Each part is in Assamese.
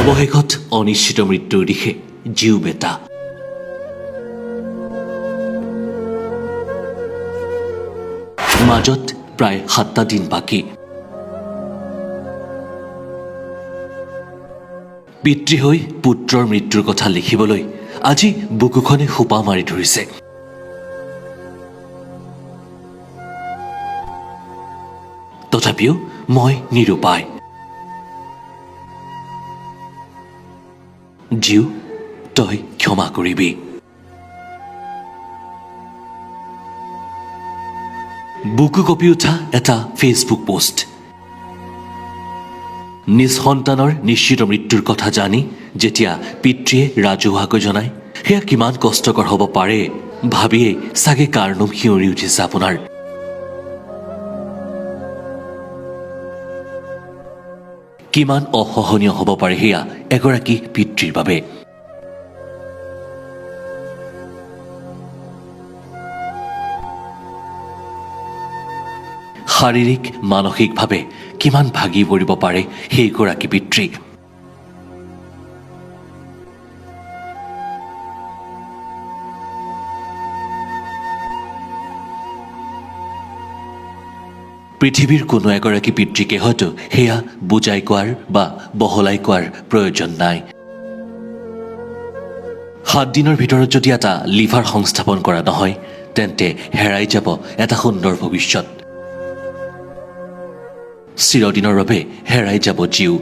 অৱশেষত অনিশ্চিত মৃত্যুৰ দিশে জীউ বেটা। মাজত প্ৰায় 7টা দিন বাকী। পিতৃ হৈ পুত্ৰৰ মৃত্যুৰ কথা লিখিবলৈ আজি বুকুখনে সোপা মাৰি ধৰিছে। তথাপিও মই নিৰুপায়। জীউ, তই ক্ষমা কৰিবি। বুকু কঁপি উঠা এটা ফেচবুক পোষ্ট। নিজ সন্তানৰ নিশ্চিত মৃত্যুৰ কথা জানি যেতিয়া পিতৃয়ে ৰাজহুৱাকৈ জনায়, সেয়া কিমান কষ্টকৰ হ'ব পাৰে ভাবিয়েই চাগে কাৰণম শিঁয়ৰি উঠিছে আপোনাৰ। কিমান অসহনীয় হ'ব পাৰে সেয়া এগৰাকী পিতৃৰ বাবে। শাৰীৰিক মানসিকভাৱে কিমান ভাগি পৰিব পাৰে সেইগৰাকী পিতৃ। পৃথিৱীৰ কোনো এগৰাকী পিতৃকে হয়তো সেয়া বুজাই কোৱাৰ বা বহলাই কোৱাৰ প্ৰয়োজন নাই। 7 দিনৰ ভিতৰত যদি এটা লিভাৰ সংস্থাপন কৰা নহয়, তেন্তে হেৰাই যাব এটা সুন্দৰ ভৱিষ্যত। চিৰদিনৰ বাবে হেৰাই যাব জীউ।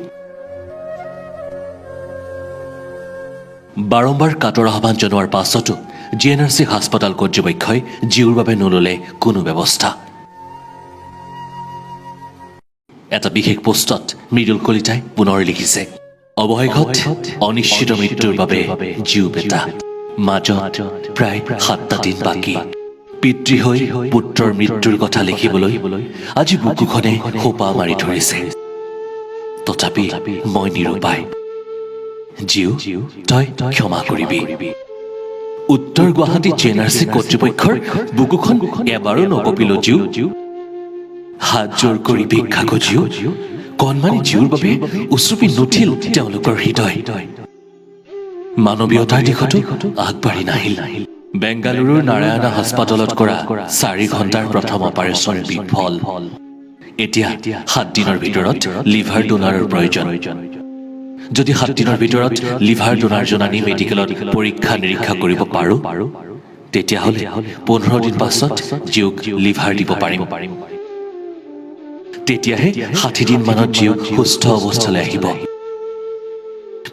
বাৰম্বাৰ কাতৰ আহ্বান জনোৱাৰ পাছতো GNRC হাস্পতাল কৰ্তৃপক্ষই জীউৰ বাবে নললে কোনো ব্যৱস্থা। এটা বিশেষ পোষ্টত মৃদুল কলিতাই পুনৰ লিখিছে, অৱশেষত অনিশ্চিত মৃত্যুৰ বাবে জীউ বেটা। মাজত প্ৰায় 7টা দিন বাকী। পিতৃ হৈ পুত্ৰৰ মৃত্যুৰ কথা লিখিবলৈ আজি বুকুখনে সোপা মাৰি ধৰিছে। তথাপি মই নিৰুপায়। জীউ, তই ক্ষমা কৰিবি। উত্তৰ গুৱাহাটী GNRC কৰ্তৃপক্ষৰ বুকুখন এবাৰো নকঁপিলো জীউ। হাত জোৰ কৰি ভিক্ষা খুজিও কণমানি জীউৰ বাবে উচুপি নুঠিল তেওঁলোকৰ হৃদয়। মানৱীয়তাৰ দিশতো আগবাঢ়ি নাহিল। বেংগালুৰুৰ নাৰায়ণা হাস্পতালত কৰা 4 ঘণ্টাৰ প্ৰথম অপাৰেশ্যন বিফল। এতিয়া 7 দিনৰ ভিতৰত লিভাৰ ডোনাৰৰ প্ৰয়োজন। যদি 7 দিনৰ ভিতৰত লিভাৰ ডোনাৰজন আনি মেডিকেলত পৰীক্ষা নিৰীক্ষা কৰিব পাৰোঁ, তেতিয়াহ'লে 15 দিন পাছত জীউক লিভাৰ দিব পাৰিম। তেতিয়াহে 60 দিন মানত জীউক সুস্থ অৱস্থালৈ আহিব।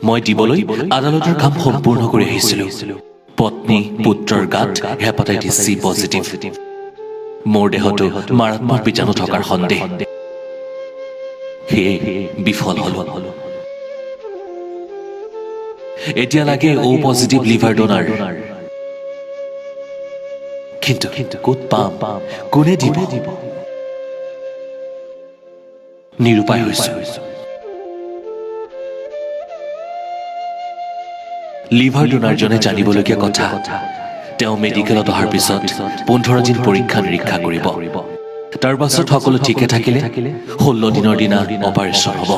মই দিবলৈ আদালতৰ কাম সম্পূৰ্ণ কৰি আহিছিলোঁ। পত্নী পুত্ৰৰ গাত হেপাটাইটিছ C পজিটিভ। মোৰ দেহতো মাৰাত্মক বীজাণু থকাৰ সন্দেহ। সেয়ে বিফল হলো। এতিয়া লাগে O পজিটিভ লিভাৰ ডোনাৰ। কিন্তু ক'ত পাম, কোনে দিব? নিৰুপায় হৈছো। লিভাৰ ডোনাৰজনে জানিবলগীয়া কথা, তেওঁ মেডিকেলত অহাৰ পিছত 15 দিন পৰীক্ষা নিৰীক্ষা কৰিব। তাৰ পাছত সকলো ঠিকে থাকিলে 16 দিনৰ দিনা অপাৰেশ্যন হ'ব।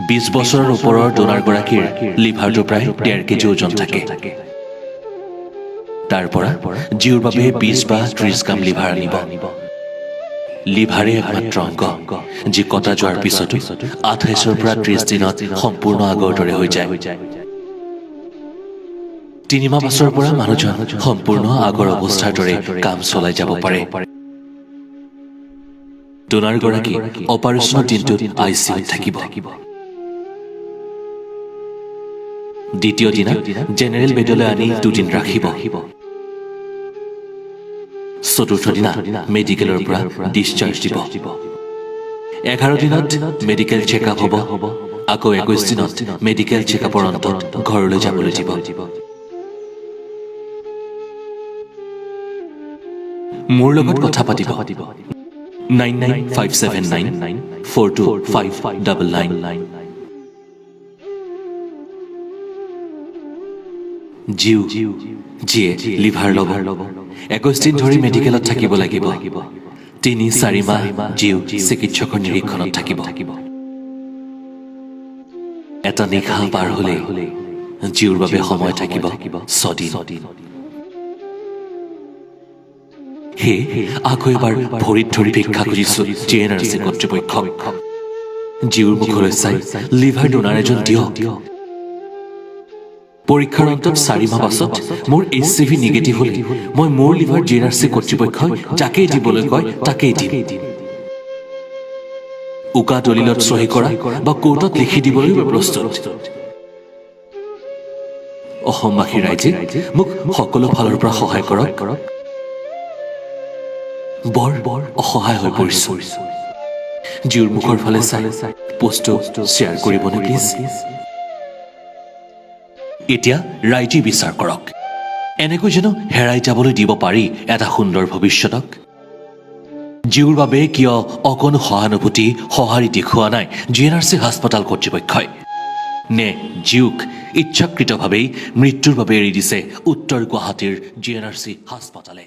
20 বছৰৰ ওপৰৰ ডোনাৰগৰাকীৰ লিভাৰটো প্ৰায় 1.5 কেজি ওজন থাকে। তাৰ পৰা জীউৰ বাবে 20 বা 30 গ্ৰাম লিভাৰ আনিব। লিভাৰে একমাত্ৰ অংগ যি কটা যোৱাৰ পিছতো 28ৰ পৰা 30 দিনত সম্পূৰ্ণ আগৰ দৰে হৈ যায়। 3 মাহ পাছৰ পৰা মানুহজন সম্পূৰ্ণ আগৰ অৱস্থাৰ দৰে কাম চলাই যাব পাৰে। ডোনাৰগৰাকী অপাৰেশ্যনৰ দিনটোত ICUত থাকিব। দ্বিতীয় দিনা জেনেৰেল বেডলৈ আনি 2 দিন ৰাখিব। চতুৰ্থ দিনা মেডিকেলৰ পৰা ডিছচাৰ্জ দিব। 11 দিনত মেডিকেল চেকআপ হ'ব। আকৌ 21 দিনত মেডিকেল চেকআপৰ অন্তত ঘৰলৈ যাবলৈ দিব। মোৰ লগত কথা পাতিব 9957942599। জীউ যিয়ে লিভাৰ ল'ব 21 দিন ধৰি মেডিকেলত থাকিব লাগিব। 3-4 মাহ জীউ চিকিৎসকৰ নিৰীক্ষণত থাকিব। এটা নিশা পাৰ হলে জীউৰ বাবে সময় থাকিব 6 দিন হে আকৌ এবাৰ ভৰিত ধৰি ভিক্ষা খুজিছো JNRC কৰ্তৃপক্ষক জীউৰ মুখলৈ চাই লিভাৰ ডোনাৰ এজন দিয়ক পৰীক্ষাৰ অন্তত 4 মাহ পাছত মোৰ HCV নিগেটিভ হলে মই মোৰ লিভাৰ JNRC কৰ্তৃপক্ষই যাকেই দিবলৈ কয় তাকেই দিম উকা দলিলত সহি কৰা বা কোৰ্টত লিখি দিবলৈ প্ৰস্তুত অসমবাসী ৰাইজে মোক সকলো ফালৰ পৰা সহায় কৰক বৰ অসহায় হৈ পৰিছো জীউৰ মুখৰ ফালে চাই পোষ্টটো শ্বেয়াৰ কৰিবনে প্লিজ এতিয়া ৰাইজে বিচাৰ কৰক এনেকৈ যেন হেৰাই যাবলৈ দিব পাৰি এটা সুন্দৰ ভৱিষ্যতক জীউৰ বাবে কিয় অকণো সহানুভূতি সঁহাৰি দেখুওৱা নাই JNRC হাস্পতাল কৰ্তৃপক্ষই নে জীউক ইচ্ছাকৃতভাৱেই মৃত্যুৰ বাবে এৰি দিছে উত্তৰ গুৱাহাটীৰ JNRC হাস্পতালে